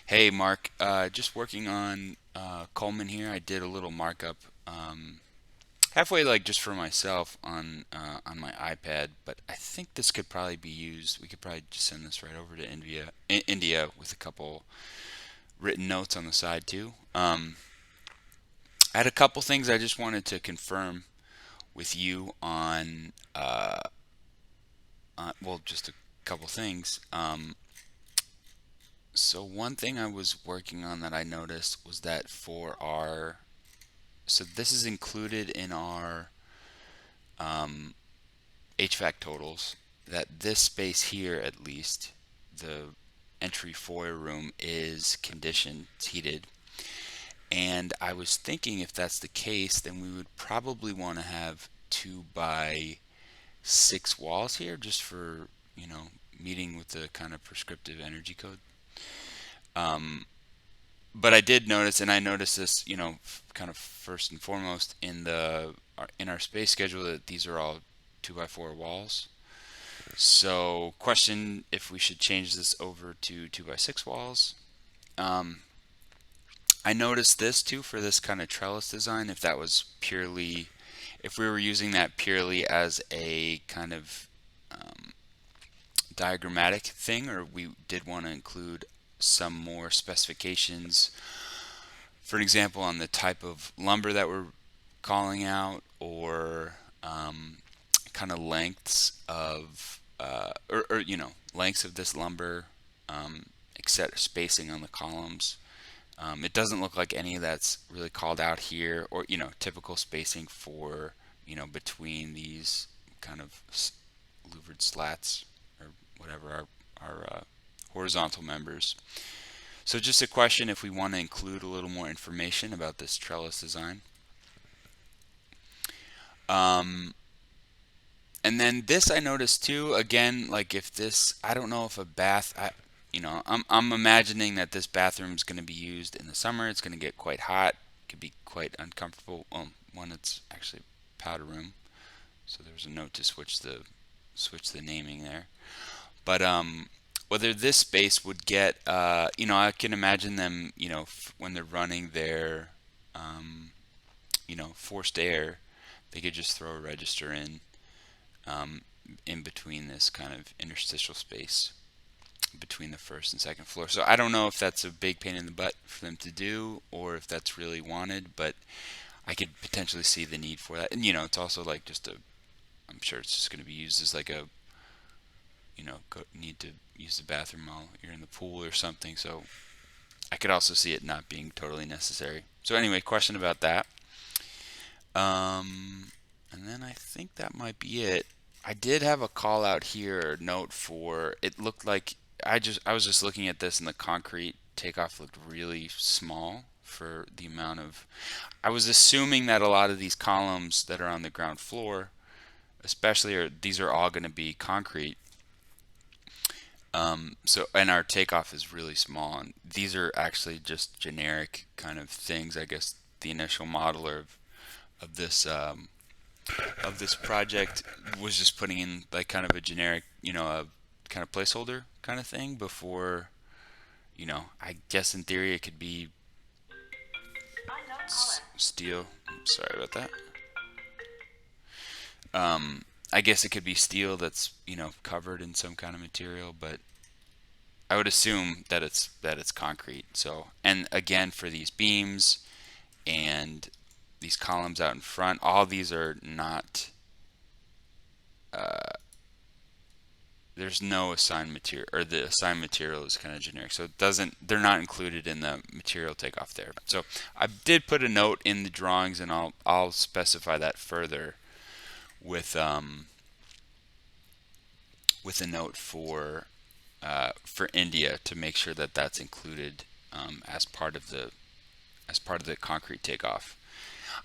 Hey Mark, just working on Coleman here. I did a little markup halfway, like just for myself on my iPad, but I think this could probably be used. We could probably just send this right over to India with a couple written notes on the side too. I had a couple things I just wanted to confirm with you well, just a couple things. So one thing I was working on that I noticed was that for our so this is included in our HVAC totals, that this space here at least, the entry foyer room, is conditioned, it's heated. And I was thinking if that's the case, then we would probably want to have 2 by 6 walls here just for, meeting with the kind of prescriptive energy code. But I did notice, and I noticed this, kind of first and foremost in our space schedule, that these are all 2 by 4 walls. So, question if we should change this over to 2 by 6 walls. Um, I noticed this too for this kind of trellis design. If we were using that purely as a kind of diagrammatic thing, or we did want to include some more specifications, for an example, on the type of lumber that we're calling out, or kind of lengths of this lumber, except spacing on the columns. It doesn't look like any of that's really called out here, or typical spacing for between these kind of louvered slats or whatever our horizontal members. So just a question if we want to include a little more information about this trellis design. Um, and then this I noticed too. Again, like if this, I don't know if a bath. I'm imagining that this bathroom is going to be used in the summer. It's going to get quite hot. It could be quite uncomfortable. Well, one, it's actually a powder room, so there's a note to switch the naming there. But whether this space would get, I can imagine them, when they're running their, forced air, they could just throw a register um, in between this kind of interstitial space between the first and second floor. So I don't know if that's a big pain in the butt for them to do or if that's really wanted, but I could potentially see the need for that. And it's also like I'm sure it's just going to be used as like need to use the bathroom while you're in the pool or something. So I could also see it not being totally necessary. So anyway, question about that. And then I think that might be it. I did have a call out here, note for it looked like I was just looking at this and the concrete takeoff looked really small for the amount of I was assuming that a lot of these columns that are on the ground floor, especially these are all going to be concrete. So and our takeoff is really small, and these are actually just generic kind of things. I guess the initial modeler of this of this project was just putting in like kind of a generic, a kind of placeholder kind of thing before, I guess in theory it could be steel. Sorry about that. I guess it could be steel that's, covered in some kind of material, but I would assume that it's concrete. So, and again for these beams and these columns out in front, all these are not there's no assigned material, or the assigned material is kind of generic, so they're not included in the material takeoff there. So I did put a note in the drawings, and I'll specify that further with with a note for India to make sure that that's included as part of the concrete takeoff.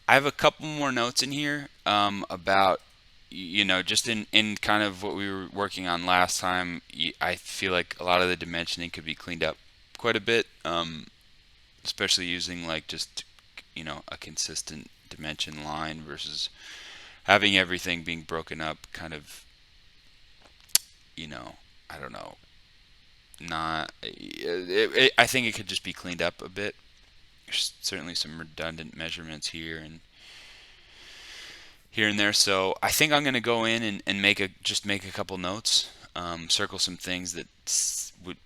I have a couple more notes in here about just in kind of what we were working on last time. I feel like a lot of the dimensioning could be cleaned up quite a bit, especially using like just a consistent dimension line versus having everything being broken up kind of, you know I don't know, not. I think it could just be cleaned up a bit. There's certainly some redundant measurements here and there. So I think I'm going to go in and make a couple notes, circle some things that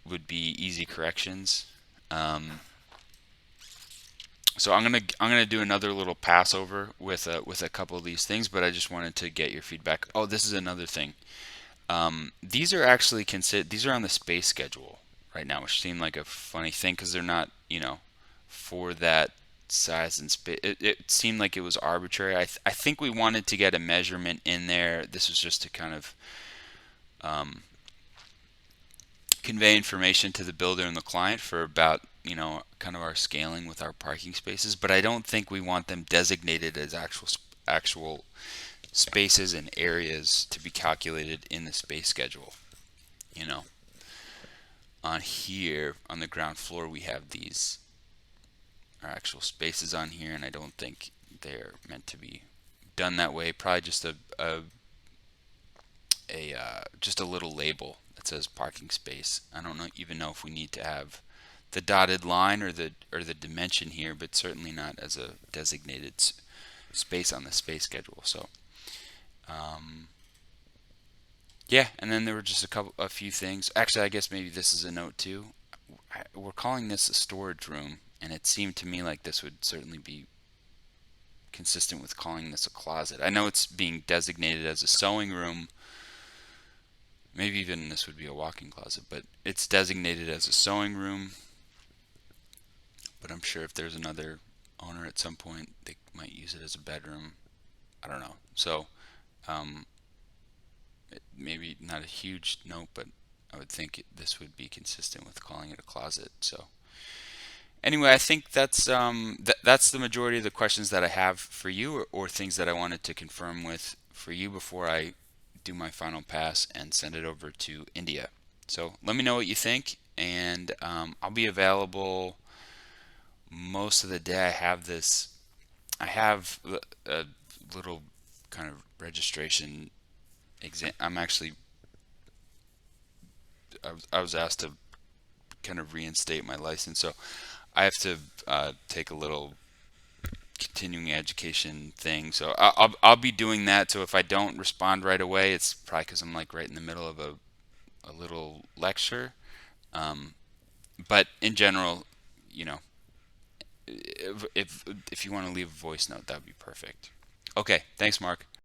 would be easy corrections. Um, so I'm gonna do another little pass over with a couple of these things, but I just wanted to get your feedback. Oh, this is another thing. These are actually these are on the space schedule right now, which seemed like a funny thing because they're not, for that size and space. It seemed like it was arbitrary. I think we wanted to get a measurement in there. This was just to kind of um, convey information to the builder and the client for about, kind of our scaling with our parking spaces. But I don't think we want them designated as actual spaces and areas to be calculated in the space schedule. You know, on here on the ground floor we have these are actual spaces on here, and I don't think they're meant to be done that way. Probably just just a little label that says parking space. I don't even know if we need to have the dotted line or the dimension here, but certainly not as a designated space on the space schedule. So um, yeah, and then there were just a few things. Actually, I guess maybe this is a note too. We're calling this a storage room, and it seemed to me like this would certainly be consistent with calling this a closet. I know it's being designated as a sewing room. Maybe even this would be a walk-in closet, but it's designated as a sewing room. But I'm sure if there's another owner at some point, they might use it as a bedroom. I don't know. So um, maybe not a huge note, but I would think this would be consistent with calling it a closet. So anyway, I think that's the majority of the questions that I have for you, or things that I wanted to confirm with for you before I do my final pass and send it over to India. So let me know what you think, and I'll be available most of the day. I have a little kind of registration exam. I was asked to kind of reinstate my license, so I have to take a little continuing education thing. So I'll be doing that. So if I don't respond right away, it's probably because I'm like right in the middle of a little lecture. Um, but in general, you know, if you want to leave a voice note, that would be perfect. Okay, thanks, Mark.